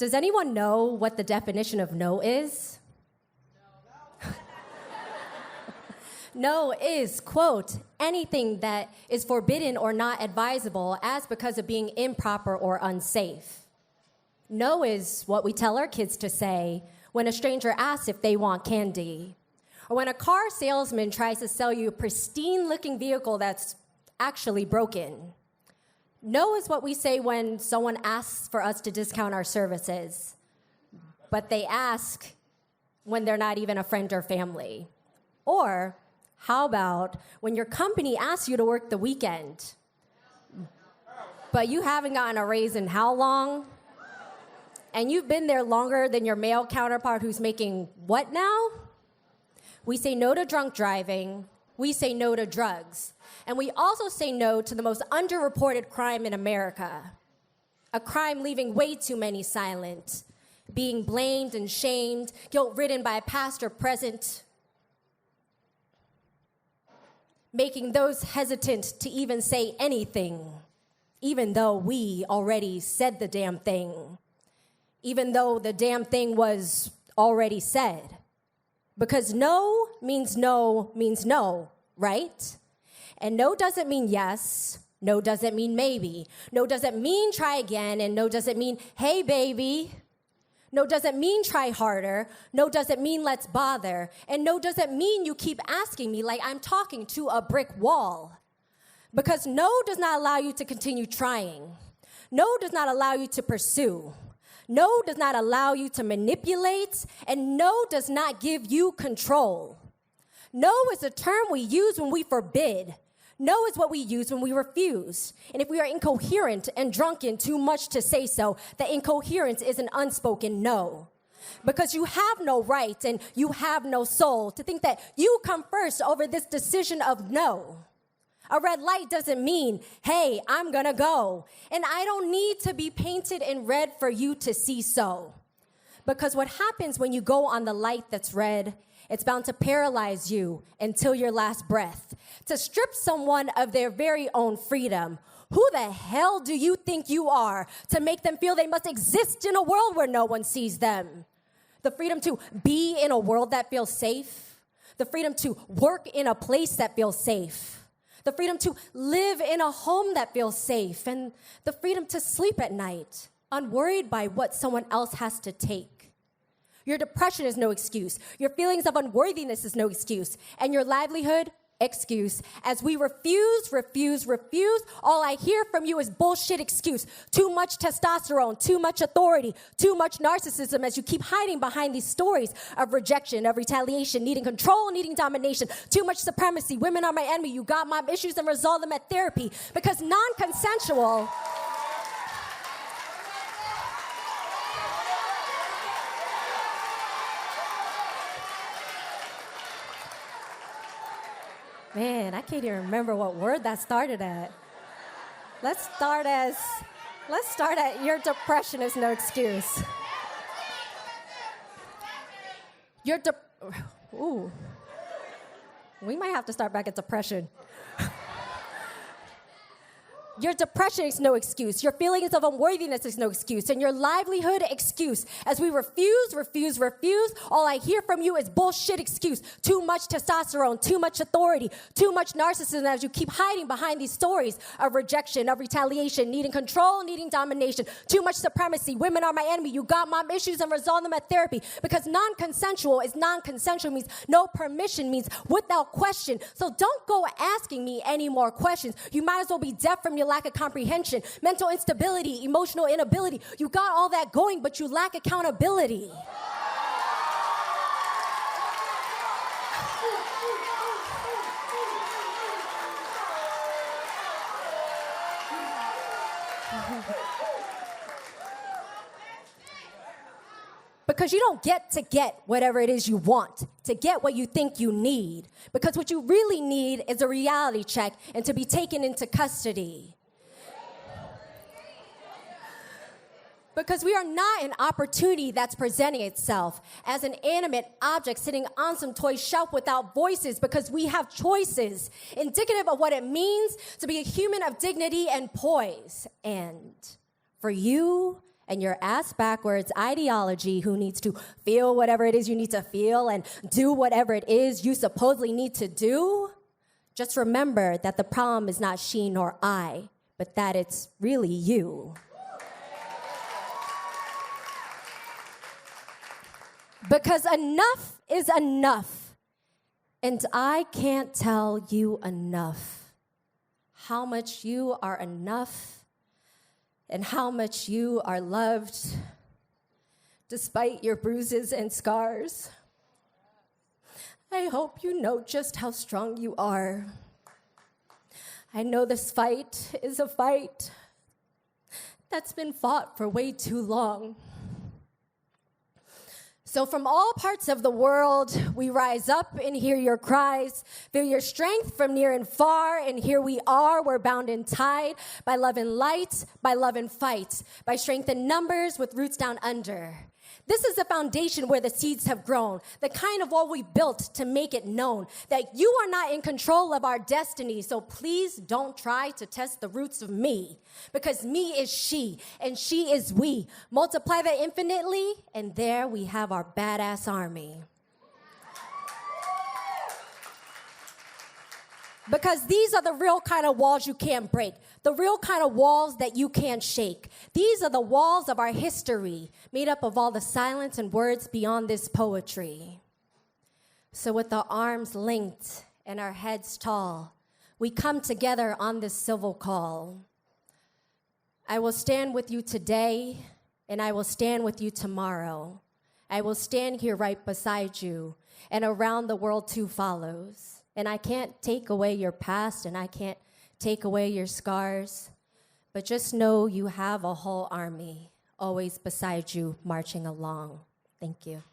Does anyone know what the definition of no is? No is, quote, anything that is forbidden or not advisable as because of being improper or unsafe. No is what we tell our kids to say when a stranger asks if they want candy, or when a car salesman tries to sell you a pristine-looking vehicle that's actually broken. No is what we say when someone asks for us to discount our services, but they ask when they're not even a friend or family. Or how about when your company asks you to work the weekend, but you haven't gotten a raise in how long? And you've been there longer than your male counterpart who's making what now? We say no to drunk driving. We say no to drugs. And we also say no to the most underreported crime in America, a crime leaving way too many silent, being blamed and shamed, guilt-ridden by a past or present, making those hesitant to even say anything, even though we already said the damn thing, even though the damn thing was already said. Because no means no means no, right? And no doesn't mean yes, no doesn't mean maybe, no doesn't mean try again, and no doesn't mean, hey, baby. No doesn't mean try harder. No doesn't mean let's bother. And no doesn't mean you keep asking me like I'm talking to a brick wall. Because no does not allow you to continue trying. No does not allow you to pursue. No does not allow you to manipulate. And no does not give you control. No is a term we use when we forbid. No is what we use when we refuse. And if we are incoherent and drunken too much to say so, that incoherence is an unspoken no. Because you have no right and you have no soul to think that you come first over this decision of no. A red light doesn't mean, hey, I'm gonna go. And I don't need to be painted in red for you to see so. Because what happens when you go on the light that's red, it's bound to paralyze you until your last breath, to strip someone of their very own freedom. Who the hell do you think you are to make them feel they must exist in a world where no one sees them? The freedom to be in a world that feels safe. The freedom to work in a place that feels safe. The freedom to live in a home that feels safe. And the freedom to sleep at night, unworried by what someone else has to take. Your depression is no excuse. Your feelings of unworthiness is no excuse. And your livelihood, excuse. As we refuse, all I hear from you is bullshit excuse. Too much testosterone, too much authority, too much narcissism as you keep hiding behind these stories of rejection, of retaliation, needing control, needing domination, too much supremacy. Women are my enemy. You got mom issues and resolve them at therapy. Because non-consensual... Man, I can't even remember what word that started at. Let's start at your depression is no excuse. Ooh. We might have to start back at depression. Your depression is no excuse. Your feelings of unworthiness is no excuse. And your livelihood excuse. As we refuse, all I hear from you is bullshit excuse. Too much testosterone, too much authority, too much narcissism as you keep hiding behind these stories of rejection, of retaliation, needing control, needing domination, too much supremacy. Women are my enemy. You got mom issues and resolve them at therapy. Because non-consensual means no permission, means without question. So don't go asking me any more questions. You might as well be deaf from your lack of comprehension, mental instability, emotional inability. You got all that going, but you lack accountability. Because you don't get to get whatever it is you want, to get what you think you need. Because what you really need is a reality check and to be taken into custody. Because we are not an opportunity that's presenting itself as an animate object sitting on some toy shelf without voices, because we have choices indicative of what it means to be a human of dignity and poise. And for you and your ass backwards ideology who needs to feel whatever it is you need to feel and do whatever it is you supposedly need to do, just remember that the problem is not she nor I, but that it's really you. Because enough is enough, and I can't tell you enough how much you are enough and how much you are loved despite your bruises and scars. I hope you know just how strong you are. I know this fight is a fight that's been fought for way too long. So from all parts of the world, we rise up and hear your cries, feel your strength from near and far, and here we are, we're bound and tied by love and light, by love and fight, by strength in numbers with roots down under. This is the foundation where the seeds have grown, the kind of wall we built to make it known that you are not in control of our destiny, so please don't try to test the roots of me, because me is she, and she is we. Multiply that infinitely, and there we have our badass army. Because these are the real kind of walls you can't break, the real kind of walls that you can't shake. These are the walls of our history, made up of all the silence and words beyond this poetry. So with our arms linked and our heads tall, we come together on this civil call. I will stand with you today, and I will stand with you tomorrow. I will stand here right beside you, and around the world too follows. And I can't take away your past, and I can't take away your scars. But just know you have a whole army always beside you marching along. Thank you.